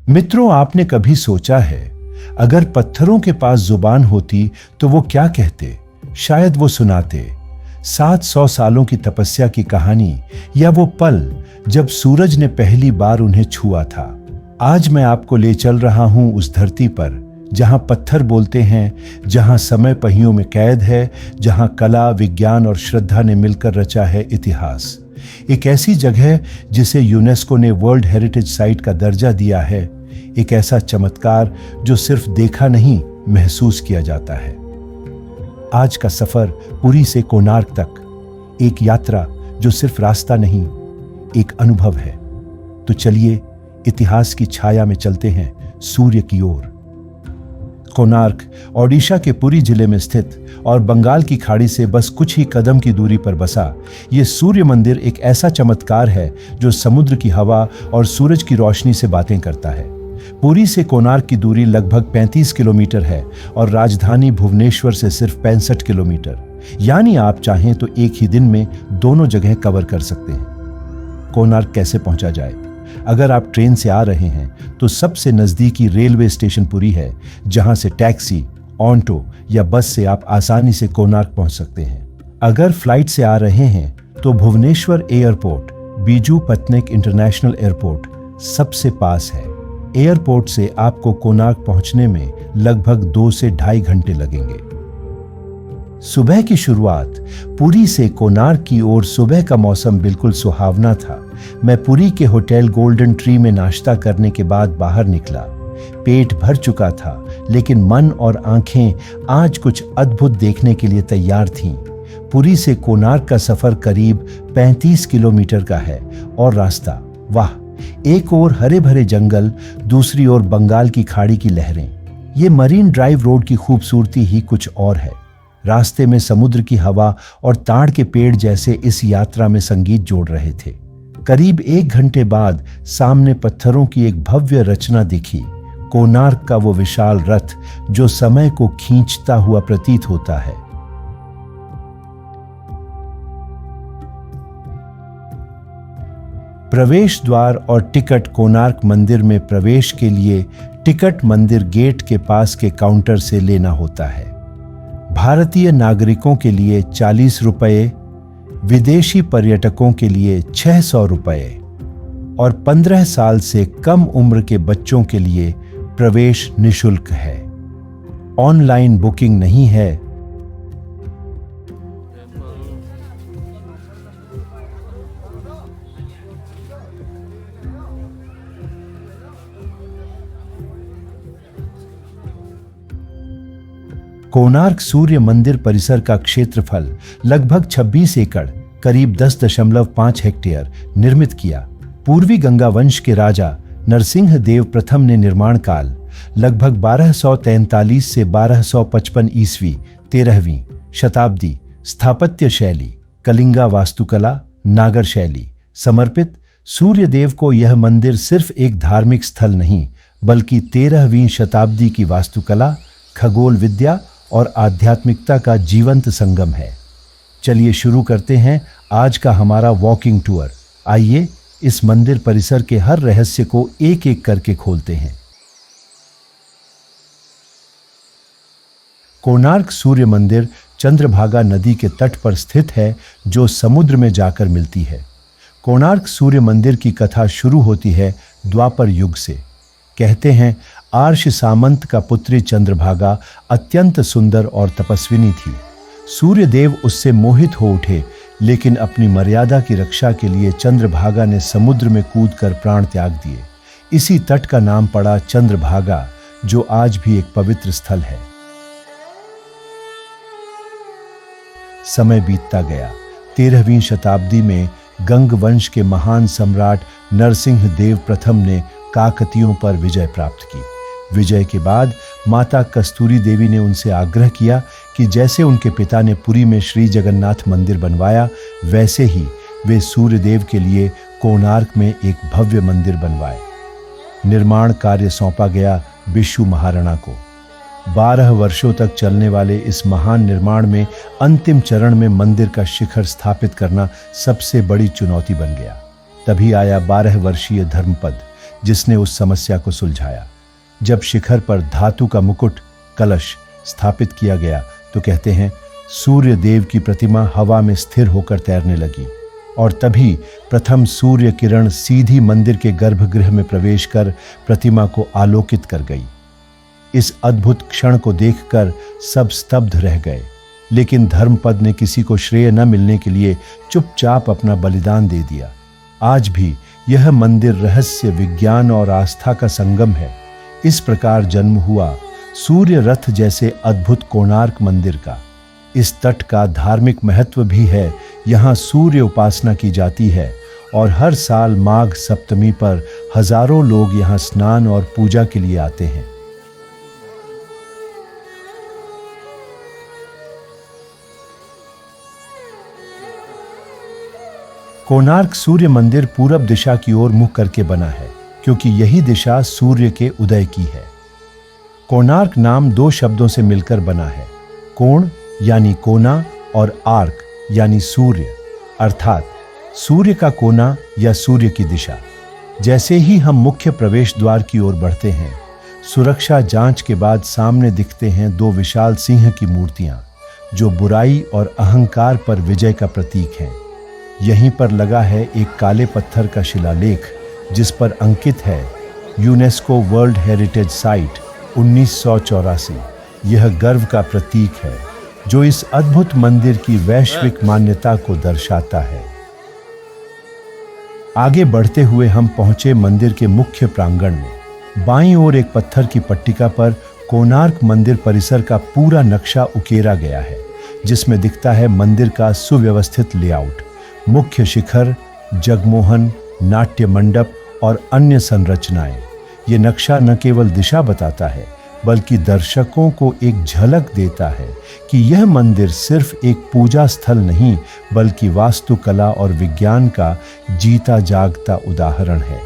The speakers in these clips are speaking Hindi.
मित्रों, आपने कभी सोचा है अगर पत्थरों के पास जुबान होती तो वो क्या कहते? शायद वो सुनाते 700 सालों की तपस्या की कहानी, या वो पल जब सूरज ने पहली बार उन्हें छुआ था। आज मैं आपको ले चल रहा हूं उस धरती पर जहां पत्थर बोलते हैं, जहां समय पहियों में कैद है, जहां कला, विज्ञान और श्रद्धा ने मिलकर रचा है इतिहास। एक ऐसी जगह जिसे यूनेस्को ने वर्ल्ड हेरिटेज साइट का दर्जा दिया है। एक ऐसा चमत्कार जो सिर्फ देखा नहीं, महसूस किया जाता है। आज का सफर पुरी से कोणार्क तक, एक यात्रा जो सिर्फ रास्ता नहीं, एक अनुभव है। तो चलिए इतिहास की छाया में चलते हैं सूर्य की ओर। कोणार्क ओडिशा के पुरी जिले में स्थित और बंगाल की खाड़ी से बस कुछ ही कदम की दूरी पर बसा ये सूर्य मंदिर एक ऐसा चमत्कार है जो समुद्र की हवा और सूरज की रोशनी से बातें करता है। पुरी से कोणार्क की दूरी लगभग 35 किलोमीटर है और राजधानी भुवनेश्वर से सिर्फ 65 किलोमीटर। यानी आप चाहें तो एक ही दिन में दोनों जगह कवर कर सकते हैं। कोणार्क कैसे पहुंचा जाए? अगर आप ट्रेन से आ रहे हैं तो सबसे नजदीकी रेलवे स्टेशन पुरी है, जहां से टैक्सी, ऑटो या बस से आप आसानी से कोणार्क पहुंच सकते हैं। अगर फ्लाइट से आ रहे हैं तो Bhubaneswar airport, Biju Patnaik international airport सबसे पास है। एयरपोर्ट से आपको कोणार्क पहुंचने में लगभग 2 से ढाई घंटे लगेंगे। सुबह की शुरुआत पुरी से कोणार्क की ओर। सुबह का मौसम बिल्कुल सुहावना था। मैं पुरी के होटल गोल्डन ट्री में नाश्ता करने के बाद बाहर निकला। पेट भर चुका था, लेकिन मन और आंखें आज कुछ अद्भुत देखने के लिए तैयार थीं। पुरी से कोणार्क का सफर करीब 35 किलोमीटर का है और रास्ता, वाह! एक ओर हरे भरे जंगल, दूसरी ओर बंगाल की खाड़ी की लहरें। ये मरीन ड्राइव रोड की खूबसूरती ही कुछ और है। रास्ते में समुद्र की हवा और ताड़ के पेड़ जैसे इस यात्रा में संगीत जोड़ रहे थे। करीब 1 घंटे बाद सामने पत्थरों की एक भव्य रचना दिखी। कोणार्क का वो विशाल रथ जो समय को खींचता हुआ प्रतीत होता है। प्रवेश द्वार और टिकट। कोणार्क मंदिर में प्रवेश के लिए टिकट मंदिर गेट के पास के काउंटर से लेना होता है। भारतीय नागरिकों के लिए 40 रुपये, विदेशी पर्यटकों के लिए 600 रुपये और 15 साल से कम उम्र के बच्चों के लिए प्रवेश निशुल्क है। ऑनलाइन बुकिंग नहीं है। कोणार्क सूर्य मंदिर परिसर का क्षेत्रफल लगभग 26 एकड़, करीब 10.5 हेक्टेयर निर्मित किया। पूर्वी गंगा वंश के राजा नरसिंह देव प्रथम ने निर्माण काल लगभग 1243 से 1255 ईस्वी 13वीं शताब्दी स्थापत्य शैली, कलिंगा वास्तुकला, नागर शैली समर्पित। सूर्य देव को यह मंदिर सिर्फ एक धार्मिक स्थल नहीं, बल्कि 13वीं शताब्दी की वास्तुकला, खगोल विद्या और आध्यात्मिकता का जीवंत संगम है। चलिए शुरू करते हैं आज का हमारा वॉकिंग टूर। आइए इस मंदिर परिसर के हर रहस्य को एक एक करके खोलते हैं। कोणार्क सूर्य मंदिर चंद्रभागा नदी के तट पर स्थित है, जो समुद्र में जाकर मिलती है। कोणार्क सूर्य मंदिर की कथा शुरू होती है द्वापर युग से। कहते हैं आर्ष सामंत का पुत्री चंद्रभागा अत्यंत सुंदर और तपस्विनी थी। सूर्य देव उससे मोहित हो उठे, लेकिन अपनी मर्यादा की रक्षा के लिए चंद्रभागा ने समुद्र में कूदकर प्राण त्याग दिए। इसी तट का नाम पड़ा चंद्रभागा, जो आज भी एक पवित्र स्थल है। समय बीतता गया। 13वीं शताब्दी में गंग वंश के महान सम्राट नरसिंह देव प्रथम ने काकतियों पर विजय प्राप्त की। विजय के बाद माता कस्तूरी देवी ने उनसे आग्रह किया कि जैसे उनके पिता ने पुरी में श्री जगन्नाथ मंदिर बनवाया, वैसे ही वे सूर्यदेव के लिए कोणार्क में एक भव्य मंदिर बनवाए। निर्माण कार्य सौंपा गया बिशु महाराणा को। 12 वर्षों तक चलने वाले इस महान निर्माण में अंतिम चरण में मंदिर का शिखर स्थापित करना सबसे बड़ी चुनौती बन गया। तभी आया 12 वर्षीय धर्मपद, जिसने उस समस्या को सुलझाया। जब शिखर पर धातु का मुकुट कलश स्थापित किया गया तो कहते हैं सूर्य देव की प्रतिमा हवा में स्थिर होकर तैरने लगी और तभी प्रथम सूर्य किरण सीधी मंदिर के गर्भगृह में प्रवेश कर प्रतिमा को आलोकित कर गई। इस अद्भुत क्षण को देखकर सब स्तब्ध रह गए, लेकिन धर्मपद ने किसी को श्रेय न मिलने के लिए चुपचाप अपना बलिदान दे दिया। आज भी यह मंदिर रहस्य, विज्ञान और आस्था का संगम है। इस प्रकार जन्म हुआ सूर्य रथ जैसे अद्भुत कोणार्क मंदिर का। इस तट का धार्मिक महत्व भी है। यहाँ सूर्य उपासना की जाती है और हर साल माघ सप्तमी पर हजारों लोग यहाँ स्नान और पूजा के लिए आते हैं। कोणार्क सूर्य मंदिर पूरब दिशा की ओर मुख करके बना है, क्योंकि यही दिशा सूर्य के उदय की है। कोणार्क नाम दो शब्दों से मिलकर बना है, कोण यानी कोना और आर्क यानी सूर्य, अर्थात सूर्य का कोना या सूर्य की दिशा। जैसे ही हम मुख्य प्रवेश द्वार की ओर बढ़ते हैं, सुरक्षा जांच के बाद सामने दिखते हैं दो विशाल सिंह की मूर्तियां, जो बुराई और अहंकार पर विजय का प्रतीक हैं। यहीं पर लगा है एक काले पत्थर का शिलालेख, जिस पर अंकित है यूनेस्को वर्ल्ड हेरिटेज साइट 1984। यह गर्व का प्रतीक है जो इस अद्भुत मंदिर की वैश्विक मान्यता को दर्शाता है। आगे बढ़ते हुए हम पहुंचे मंदिर के मुख्य प्रांगण में। बाईं ओर एक पत्थर की पट्टिका पर कोणार्क मंदिर परिसर का पूरा नक्शा उकेरा गया है, जिसमें दिखता है मंदिर का सुव्यवस्थित लेआउट, मुख्य शिखर, जगमोहन, नाट्य मंडप और अन्य संरचनाएं। ये नक्शा न केवल दिशा बताता है, बल्कि दर्शकों को एक झलक देता है कि यह मंदिर सिर्फ एक पूजा स्थल नहीं, बल्कि वास्तुकला और विज्ञान का जीता जागता उदाहरण है।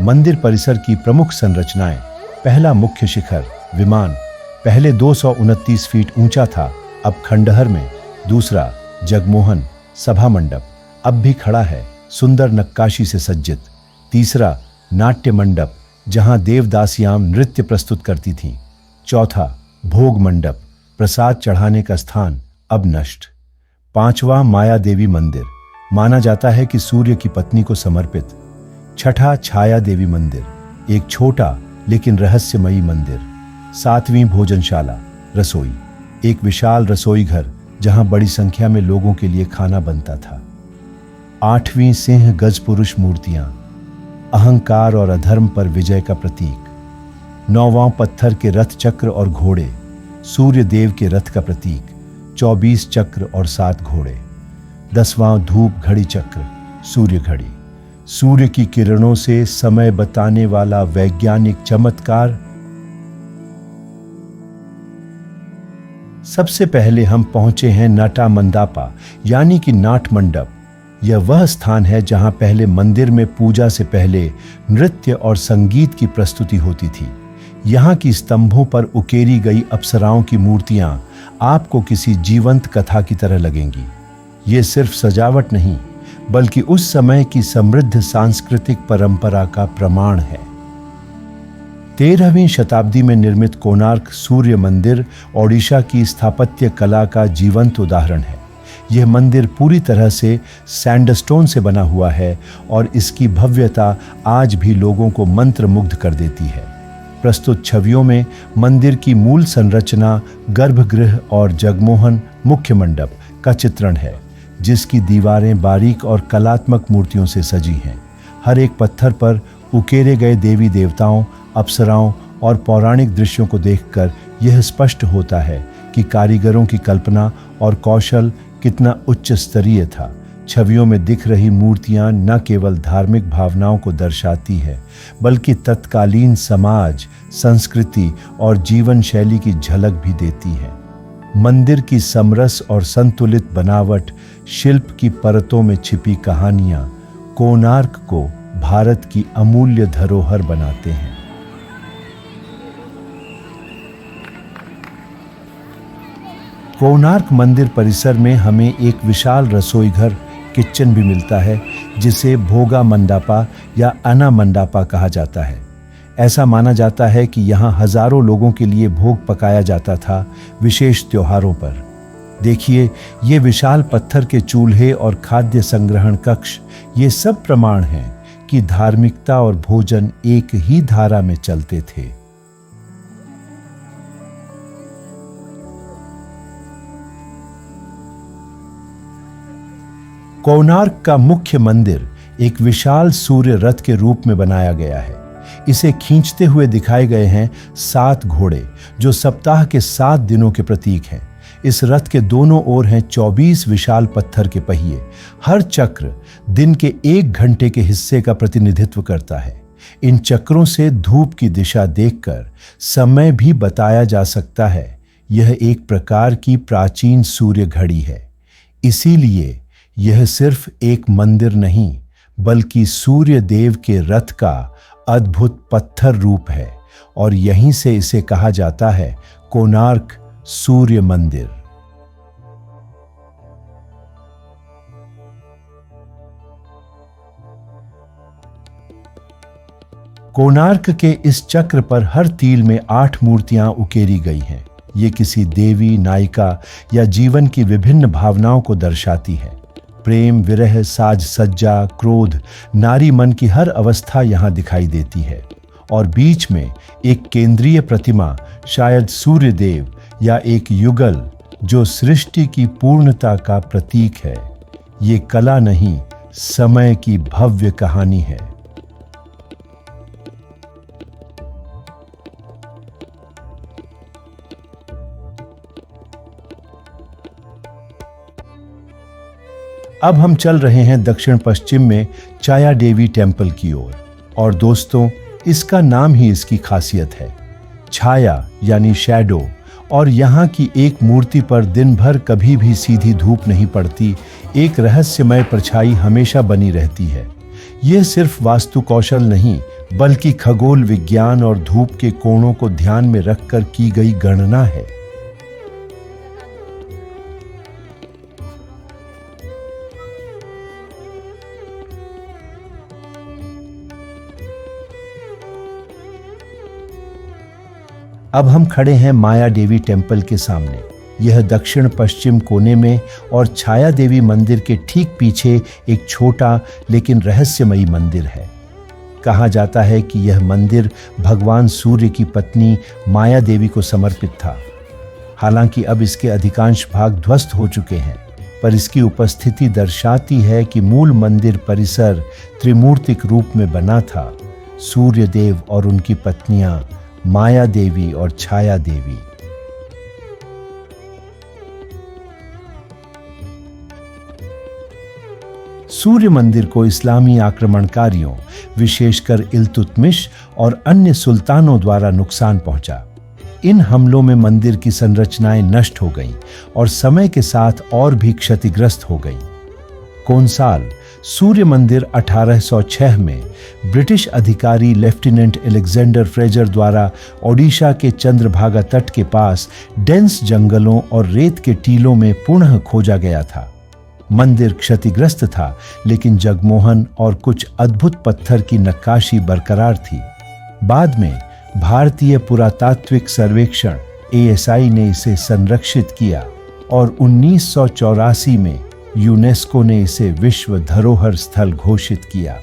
मंदिर परिसर की प्रमुख संरचनाएं। पहला मुख्य शिखर विमान, पहले 229 फीट ऊंचा था, अब खंडहर में। दूसरा जगमोहन सभा मंडप, अब भी खड़ा है, सुंदर नक्काशी से सज्जित। तीसरा नाट्य मंडप, जहां देवदासियां नृत्य प्रस्तुत करती थीं। चौथा भोग मंडप, प्रसाद चढ़ाने का स्थान, अब नष्ट। पांचवा माया देवी मंदिर, माना जाता है कि सूर्य की पत्नी को समर्पित। छठा छाया देवी मंदिर, एक छोटा लेकिन रहस्यमयी मंदिर। सातवीं भोजनशाला रसोई, एक विशाल रसोई घर जहां बड़ी संख्या में लोगों के लिए खाना बनता था। आठवीं सिंह गजपुरुष मूर्तियां, अहंकार और अधर्म पर विजय का प्रतीक। नौवां पत्थर के रथ चक्र और घोड़े, सूर्य देव के रथ का प्रतीक, 24 चक्र और 7 घोड़े। 10वां धूप घड़ी चक्र, सूर्य घड़ी, सूर्य की किरणों से समय बताने वाला वैज्ञानिक चमत्कार। सबसे पहले हम पहुंचे हैं नाटा मंदापा यानी कि नाट मंडप। यह वह स्थान है जहां पहले मंदिर में पूजा से पहले नृत्य और संगीत की प्रस्तुति होती थी। यहाँ की स्तंभों पर उकेरी गई अप्सराओं की मूर्तियां आपको किसी जीवंत कथा की तरह लगेंगी। ये सिर्फ सजावट नहीं, बल्कि उस समय की समृद्ध सांस्कृतिक परंपरा का प्रमाण है। 13वीं शताब्दी में निर्मित कोणार्क सूर्य मंदिर ओडिशा की स्थापत्य कला का जीवंत उदाहरण है। यह मंदिर पूरी तरह से सैंडस्टोन से बना हुआ है और इसकी भव्यता आज भी लोगों को मंत्रमुग्ध कर देती है। प्रस्तुत छवियों में मंदिर की मूल संरचना, गर्भगृह और जगमोहन मुख्य मंडप का चित्रण है, जिसकी दीवारें बारीक और कलात्मक मूर्तियों से सजी हैं। हर एक पत्थर पर उकेरे गए देवी देवताओं, अप्सराओं और पौराणिक दृश्यों को देखकर यह स्पष्ट होता है कि कारीगरों की कल्पना और कौशल कितना उच्च स्तरीय था। छवियों में दिख रही मूर्तियां न केवल धार्मिक भावनाओं को दर्शाती है, बल्कि तत्कालीन समाज, संस्कृति और जीवन शैली की झलक भी देती हैं। मंदिर की समरस और संतुलित बनावट, शिल्प की परतों में छिपी कहानियां कोणार्क को भारत की अमूल्य धरोहर बनाते हैं। कोणार्क मंदिर परिसर में हमें एक विशाल रसोई घर किचन भी मिलता है, जिसे भोगा मंडापा या अना मंडापा कहा जाता है। ऐसा माना जाता है कि यहाँ हजारों लोगों के लिए भोग पकाया जाता था विशेष त्योहारों पर। देखिए, ये विशाल पत्थर के चूल्हे और खाद्य संग्रहण कक्ष, ये सब प्रमाण हैं कि धार्मिकता और भोजन एक ही धारा में चलते थे। कोणार्क का मुख्य मंदिर एक विशाल सूर्य रथ के रूप में बनाया गया है। इसे खींचते हुए दिखाए गए हैं 7 घोड़े, जो सप्ताह के 7 दिनों के प्रतीक हैं। इस रथ के दोनों ओर हैं 24 विशाल पत्थर के पहिए। हर चक्र दिन के 1 घंटे के हिस्से का प्रतिनिधित्व करता है। इन चक्रों से धूप की दिशा देखकर समय भी बताया जा सकता है। यह एक प्रकार की प्राचीन सूर्य घड़ी है। इसीलिए यह सिर्फ एक मंदिर नहीं, बल्कि सूर्य देव के रथ का अद्भुत पत्थर रूप है, और यहीं से इसे कहा जाता है कोणार्क सूर्य मंदिर। कोणार्क के इस चक्र पर हर तील में 8 मूर्तियां उकेरी गई हैं। ये किसी देवी, नायिका या जीवन की विभिन्न भावनाओं को दर्शाती है। प्रेम, विरह, साज सज्जा, क्रोध, नारी मन की हर अवस्था यहाँ दिखाई देती है। और बीच में एक केंद्रीय प्रतिमा, शायद सूर्य देव या एक युगल, जो सृष्टि की पूर्णता का प्रतीक है। ये कला नहीं, समय की भव्य कहानी है। अब हम चल रहे हैं दक्षिण पश्चिम में छाया देवी टेम्पल की ओर। और दोस्तों, इसका नाम ही इसकी खासियत है, छाया यानी शैडो। और यहाँ की एक मूर्ति पर दिन भर कभी भी सीधी धूप नहीं पड़ती। एक रहस्यमय परछाई हमेशा बनी रहती है। यह सिर्फ वास्तु कौशल नहीं, बल्कि खगोल विज्ञान और धूप के कोणों को ध्यान में रखकर की गई गणना है। अब हम खड़े हैं माया देवी टेम्पल के सामने। यह दक्षिण पश्चिम कोने में और छाया देवी मंदिर के ठीक पीछे एक छोटा लेकिन रहस्यमयी मंदिर है। कहा जाता है कि यह मंदिर भगवान सूर्य की पत्नी माया देवी को समर्पित था। हालांकि अब इसके अधिकांश भाग ध्वस्त हो चुके हैं, पर इसकी उपस्थिति दर्शाती है कि मूल मंदिर परिसर त्रिमूर्तिक रूप में बना था। सूर्य देव और उनकी पत्नियां माया देवी और छाया देवी। सूर्य मंदिर को इस्लामी आक्रमणकारियों, विशेषकर इल्तुतमिश और अन्य सुल्तानों द्वारा नुकसान पहुंचा। इन हमलों में मंदिर की संरचनाएं नष्ट हो गईं और समय के साथ और भी क्षतिग्रस्त हो गईं। कोनसाल सूर्य मंदिर 1806 में ब्रिटिश अधिकारी लेफ्टिनेंट अलेक्जेंडर फ्रेजर द्वारा ओडिशा के चंद्रभागा तट के पास डेंस जंगलों और रेत के टीलों में पुनः खोजा गया था। मंदिर क्षतिग्रस्त था, लेकिन जगमोहन और कुछ अद्भुत पत्थर की नक्काशी बरकरार थी। बाद में भारतीय पुरातात्विक सर्वेक्षण ASI ने इसे संरक्षित किया और 1984 में यूनेस्को ने इसे विश्व धरोहर स्थल घोषित किया।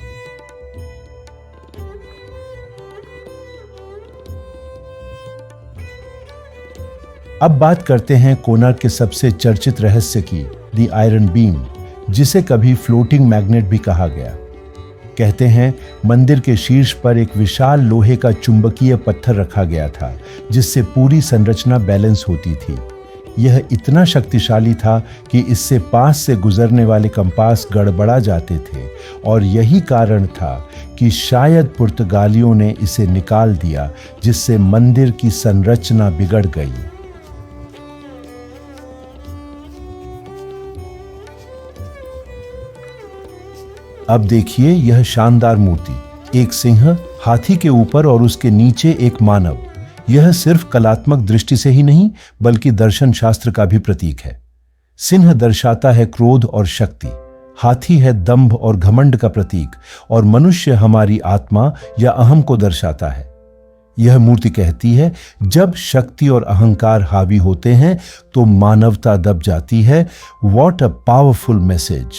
अब बात करते हैं कोणार्क के सबसे चर्चित रहस्य की, द आयरन बीम, जिसे कभी फ्लोटिंग मैग्नेट भी कहा गया। कहते हैं मंदिर के शीर्ष पर एक विशाल लोहे का चुंबकीय पत्थर रखा गया था, जिससे पूरी संरचना बैलेंस होती थी। यह इतना शक्तिशाली था कि इससे पास से गुजरने वाले कंपास गड़बड़ा जाते थे, और यही कारण था कि शायद पुर्तगालियों ने इसे निकाल दिया, जिससे मंदिर की संरचना बिगड़ गई। अब देखिए यह शानदार मूर्ति, एक सिंह, हाथी के ऊपर और उसके नीचे एक मानव। यह सिर्फ कलात्मक दृष्टि से ही नहीं बल्कि दर्शन शास्त्र का भी प्रतीक है। सिंह दर्शाता है क्रोध और शक्ति, हाथी है दंभ और घमंड का प्रतीक, और मनुष्य हमारी आत्मा या अहम को दर्शाता है। यह मूर्ति कहती है, जब शक्ति और अहंकार हावी होते हैं तो मानवता दब जाती है। What a powerful message.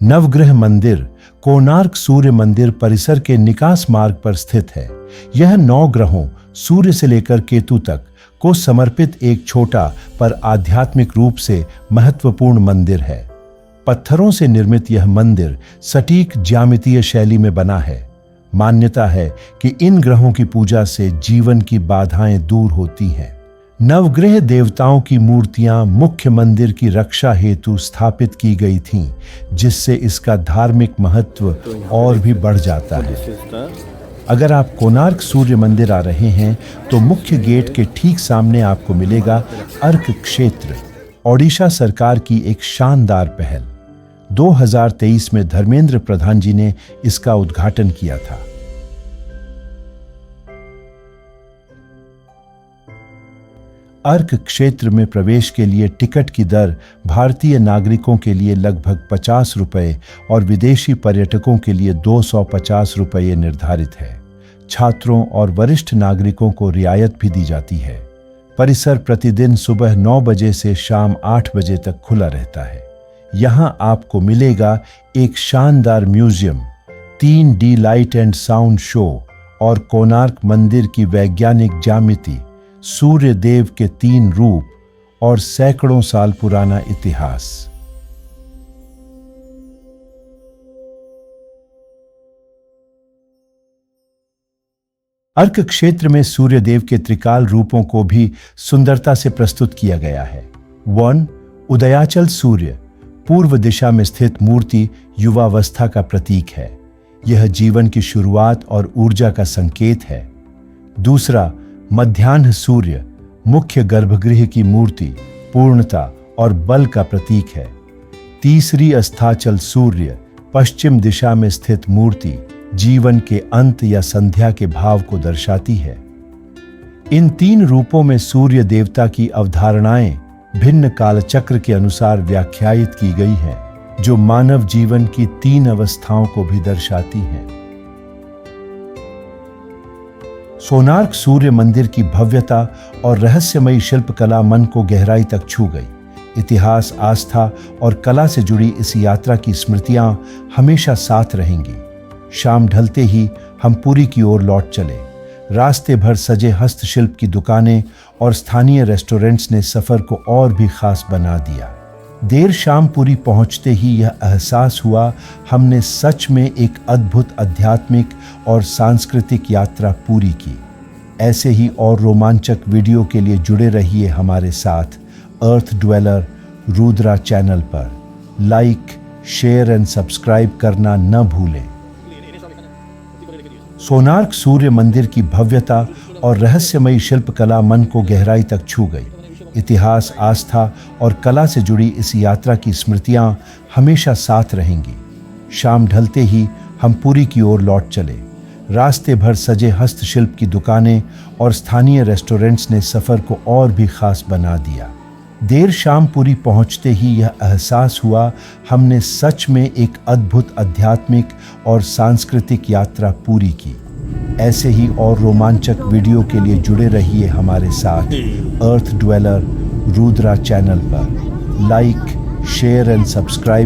नवग्रह मंदिर कोणार्क सूर्य मंदिर परिसर के निकास मार्ग पर स्थित है। यह 9 ग्रहों सूर्य से लेकर केतु तक को समर्पित एक छोटा पर आध्यात्मिक रूप से महत्वपूर्ण मंदिर है। पत्थरों से निर्मित यह मंदिर सटीक ज्यामितीय शैली में बना है। मान्यता है कि इन ग्रहों की पूजा से जीवन की बाधाएं दूर होती हैं। नवग्रह देवताओं की मूर्तियां मुख्य मंदिर की रक्षा हेतु स्थापित की गई थीं, जिससे इसका धार्मिक महत्व और भी बढ़ जाता है। अगर आप कोणार्क सूर्य मंदिर आ रहे हैं तो मुख्य गेट के ठीक सामने आपको मिलेगा अर्क क्षेत्र, ओडिशा सरकार की एक शानदार पहल। 2023 में धर्मेंद्र प्रधान जी ने इसका उद्घाटन किया था। अर्क क्षेत्र में प्रवेश के लिए टिकट की दर भारतीय नागरिकों के लिए लगभग 50 रुपये और विदेशी पर्यटकों के लिए 250 रुपये निर्धारित है। छात्रों और वरिष्ठ नागरिकों को रियायत भी दी जाती है। परिसर प्रतिदिन सुबह 9 बजे से शाम 8 बजे तक खुला रहता है। यहाँ आपको मिलेगा एक शानदार museum, 3D light and sound show और कोणार्क मंदिर की वैज्ञानिक ज्यामिति, सूर्य देव के 3 रूप और सैकड़ों साल पुराना इतिहास। अर्क क्षेत्र में सूर्य देव के त्रिकाल रूपों को भी सुंदरता से प्रस्तुत किया गया है। 1. उदयाचल सूर्य पूर्व दिशा में स्थित मूर्ति युवावस्था का प्रतीक है। यह जीवन की शुरुआत और ऊर्जा का संकेत है। 2. मध्याह्न सूर्य मुख्य गर्भगृह की मूर्ति पूर्णता और बल का प्रतीक है। 3. अस्ताचल सूर्य पश्चिम दिशा में स्थित मूर्ति जीवन के अंत या संध्या के भाव को दर्शाती है। इन 3 रूपों में सूर्य देवता की अवधारणाएं भिन्न कालचक्र के अनुसार व्याख्यायित की गई हैं, जो मानव जीवन की 3 अवस्थाओं को भी दर्शाती हैं। कोणार्क सूर्य मंदिर की भव्यता और रहस्यमयी शिल्पकला मन को गहराई तक छू गई। इतिहास, आस्था और कला से जुड़ी इस यात्रा की स्मृतियां हमेशा साथ रहेंगी। शाम ढलते ही हम पुरी की ओर लौट चले। रास्ते भर सजे हस्तशिल्प की दुकानें और स्थानीय रेस्टोरेंट्स ने सफर को और भी खास बना दिया। देर शाम पुरी पहुंचते ही यह एहसास हुआ, हमने सच में एक अद्भुत आध्यात्मिक और सांस्कृतिक यात्रा पूरी की। ऐसे ही और रोमांचक वीडियो के लिए जुड़े रहिए हमारे साथ अर्थ ड्वेलर रुद्रा चैनल पर। लाइक, शेयर एंड सब्सक्राइब करना न भूलें। कोणार्क सूर्य मंदिर की भव्यता और रहस्यमयी शिल्पकला मन को गहराई तक छू गई। इतिहास, आस्था और कला से जुड़ी इस यात्रा की स्मृतियां हमेशा साथ रहेंगी। शाम ढलते ही हम पुरी की ओर लौट चले। रास्ते भर सजे हस्तशिल्प की दुकानें और स्थानीय रेस्टोरेंट्स ने सफर को और भी खास बना दिया। देर शाम पुरी पहुंचते ही यह एहसास हुआ, हमने सच में एक अद्भुत आध्यात्मिक और सांस्कृतिक यात्रा पूरी की। ऐसे ही और रोमांचक वीडियो के लिए जुड़े रहिए हमारे साथ अर्थ ड्वेलर रुद्रा चैनल पर। Like, share and subscribe